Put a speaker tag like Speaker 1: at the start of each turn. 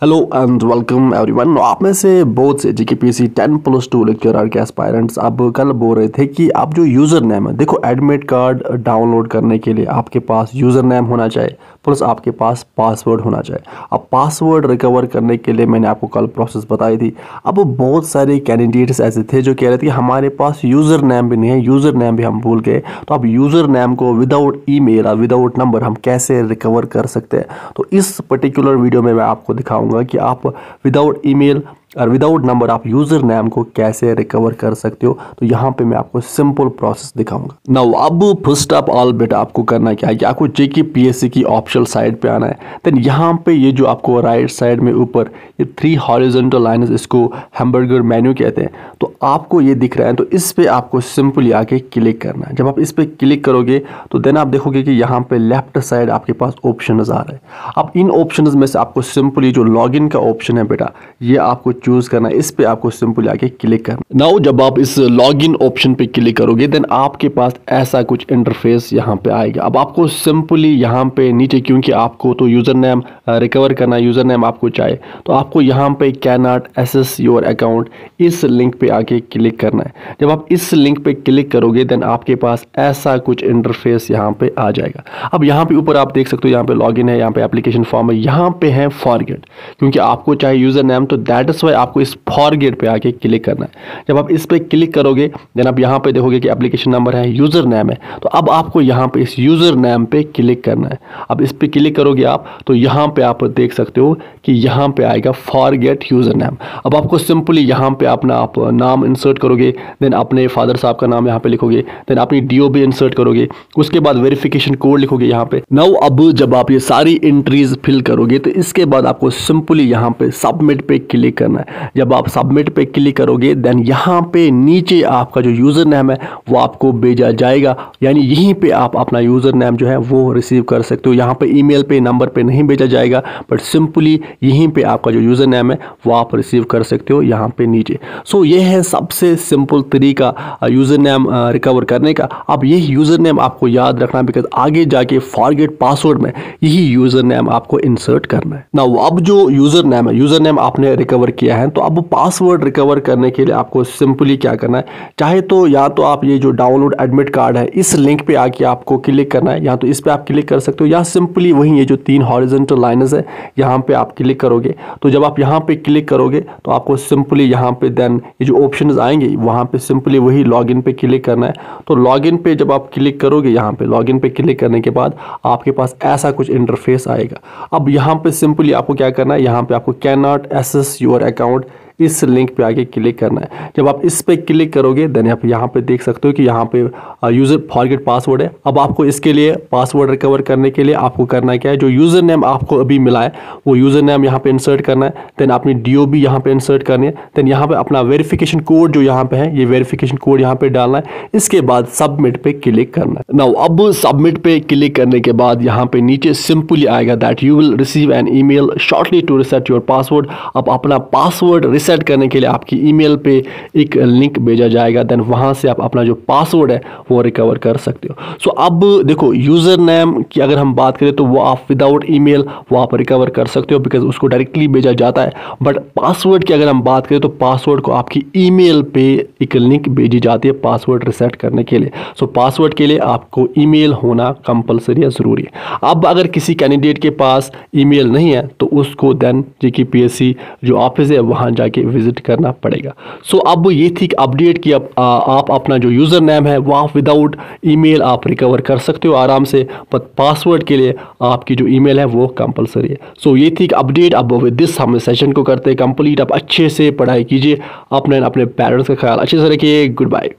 Speaker 1: Hello and welcome everyone. आप में से बहुत से जीकेपीएससी 10+2 लेक्चरर के एस्पायरेंट्स अब कल बोल रहे थे कि आप जो यूज़र नेम है, देखो एडमिट कार्ड डाउनलोड करने के लिए आपके पास यूज़र नेम होना चाहिए प्लस आपके पास पासवर्ड होना चाहिए। अब पासवर्ड रिकवर करने के लिए मैंने आपको कल प्रोसेस बताई थी। अब बहुत सारे कैंडिडेट्स ऐसे थे जो कह रहे थे कि हमारे पास यूज़र नेम भी नहीं है, यूज़र नेम भी हम भूल गए। तो अब यूज़र नेम को विदाउट ईमेल और विदाउट नंबर हम कैसे रिकवर कर सकते हैं, तो इस पर्टिकुलर वीडियो में मैं आपको दिखाऊंगा कि आप विदाउट ईमेल और विदाउट नंबर आप यूज़र नेम को कैसे रिकवर कर सकते हो। तो यहाँ पे मैं आपको सिंपल प्रोसेस दिखाऊंगा। नाउ अब फर्स्ट ऑफ ऑल बेटा आपको करना क्या है कि आपको जेकेपीएससी की ऑफिशियल साइट पे आना है। देन यहाँ पे ये जो आपको राइट साइड में ऊपर ये 3 हॉरिजॉन्टल लाइंस, इसको हैमबर्गर मेन्यू कहते हैं, तो आपको ये दिख रहा है। तो इस पे आपको सिंपली आके क्लिक करना है। जब आप इस पे क्लिक करोगे तो देन आप देखोगे कि यहाँ पे लेफ्ट साइड आपके पास ऑप्शन आ रहा है। अब इन ऑप्शन में से आपको सिंपली जो लॉगिन का ऑप्शन है बेटा, ये आपको चूज करना है। इस पे आपको सिंपली आके क्लिक करना। नाउ जब आप इस लॉगिन ऑप्शन पे क्लिक करोगे देन आपके पास ऐसा कुछ इंटरफेस यहाँ पे आएगा। अब आपको सिंपली यहाँ पे नीचे, क्योंकि आपको तो यूजर नेम रिकवर करना, यूजर नेम आपको चाहिए, तो आपको यहाँ पे cannot access your account, इस लिंक पे आके क्लिक करना है। जब आप इस लिंक पे क्लिक करोगे देन आपके पास ऐसा कुछ इंटरफेस यहाँ पे आ जाएगा। अब यहाँ पे ऊपर आप देख सकते हो, यहाँ पे लॉगिन है, यहाँ पे एप्लीकेशन फॉर्म है, यहाँ पे है फॉरगेट, क्योंकि आपको चाहिए यूजर नेम, तो दैट इज वाई आपको इस फॉरगेट पे आके क्लिक करना है। जब आप इस पे क्लिक करोगे देन आप यहाँ पे देखोगे कि एप्लीकेशन नंबर है, यूजर नेम है, तो अब आपको यहाँ पे इस यूजर नेम पे क्लिक करना है। अब इस पे क्लिक करोगे आप तो यहाँ पे आप देख सकते हो कि यहाँ पे आएगा फॉरगेट यूजर नेम। अब आपको सिंपली यहाँ पे अपना आप नाम इंसर्ट करोगे, देन अपने फादर साहब का नाम यहाँ पे लिखोगे, देन अपनी डीओबी इंसर्ट करोगे, उसके बाद वेरिफिकेशन कोड लिखोगे यहाँ पे। नाउ अब जब आप ये सारी एंट्रीज फिल करोगे तो इसके बाद आपको सिंपली यहाँ पे सबमिट पे क्लिक करना है। जब आप सबमिट पे क्लिक करोगे देन यहाँ पे नीचे आपका जो यूज़र नेम है वो आपको भेजा जाएगा, यानी यहीं पे आप अपना यूज़र नेम जो है वो रिसीव कर सकते हो। यहाँ पे ईमेल पे, नंबर पे नहीं भेजा जाएगा, बट सिंपली यहीं पे आपका जो यूज़र नेम है वो आप रिसीव कर सकते हो यहाँ पे नीचे। सो ये है सबसे सिंपल तरीका यूज़र नेम रिकवर करने का। अब यही यूज़र नेम आपको याद रखना, बिकॉज आगे जाके फॉरगेट पासवर्ड में यही यूज़र नेम आपको इंसर्ट करना है। नाउ अब जो यूज़र नेम है, यूज़र नेम आपने रिकवर किया है, तो अब पासवर्ड रिकवर करने के लिए आपको सिंपली क्या करना है, चाहे तो या तो आप ये जो डाउनलोड एडमिट कार्ड है इस लिंक पे आके आपको क्लिक करना है, या तो इस पे आप क्लिक कर सकते हो, या सिंपली वही ये जो 3 हॉरिजॉन्टल लाइंस है यहाँ पे आप क्लिक करोगे। तो जब आप यहाँ पे क्लिक करोगे तो आपको सिंपली यहाँ पे देन ये जो ऑप्शंस आएंगे वहाँ पे सिंपली वही लॉगिन पे क्लिक करना है। तो लॉगिन पे जब आप क्लिक करोगे, यहाँ पे लॉगिन पे क्लिक करने के बाद आपके पास ऐसा कुछ इंटरफेस आएगा। अब यहाँ पे सिंपली आपको क्या करना है, यहाँ पे आपको cannot access your account, इस लिंक पे आके क्लिक करना है। जब आप इस पे क्लिक करोगे देन आप यहाँ पे देख सकते हो कि यहाँ पे यूजर फॉरगेट पासवर्ड है। अब आपको इसके लिए पासवर्ड रिकवर करने के लिए आपको करना क्या है, जो यूजर नेम आपको अभी मिला है वो यूजर नेम यहाँ पे इंसर्ट करना है, देन अपनी डीओबी यहाँ पे इंसर्ट करनी है, देन यहाँ पे अपना वेरिफिकेशन कोड जो यहाँ पे है ये वेरिफिकेशन कोड यहाँ पे डालना है। इसके बाद सबमिट पे क्लिक करना है। नाउ अब सबमिट पे क्लिक करने के बाद यहाँ पे नीचे सिंपली आएगा that you will receive an email shortly to reset your password. अब अपना पासवर्ड रिसेट करने के लिए आपकी ईमेल पे एक लिंक भेजा जाएगा, देन वहां से आप अपना जो पासवर्ड है वो रिकवर कर सकते हो। सो अब देखो यूजर नेम की अगर हम बात करें तो वो आप विदाउट ईमेल वो आप रिकवर कर सकते हो, बिकॉज उसको डायरेक्टली भेजा जाता है। बट पासवर्ड की अगर हम बात करें तो पासवर्ड को आपकी ईमेल पे एक लिंक भेजी जाती है पासवर्ड रिसेट करने के लिए। सो पासवर्ड के लिए आपको ईमेल होना कंपलसरी है, जरूरी है। अब अगर किसी कैंडिडेट के पास ईमेल नहीं है तो उसको देन जेकेपीएससी जो ऑफिस है वहां जाके विजिट करना पड़ेगा। सो अब ये थी अपडेट कि आप अपना जो यूजर नेम है वो आप विदाउट ईमेल आप रिकवर कर सकते हो आराम से, पर पासवर्ड के लिए आपकी जो ईमेल है वो कंपलसरी है। सो ये थी अपडेट। अब विद दिस हम सेशन को करते हैं कंप्लीट। आप अच्छे से पढ़ाई कीजिए, अपने पेरेंट्स का ख्याल अच्छे से रखिए। Good bye.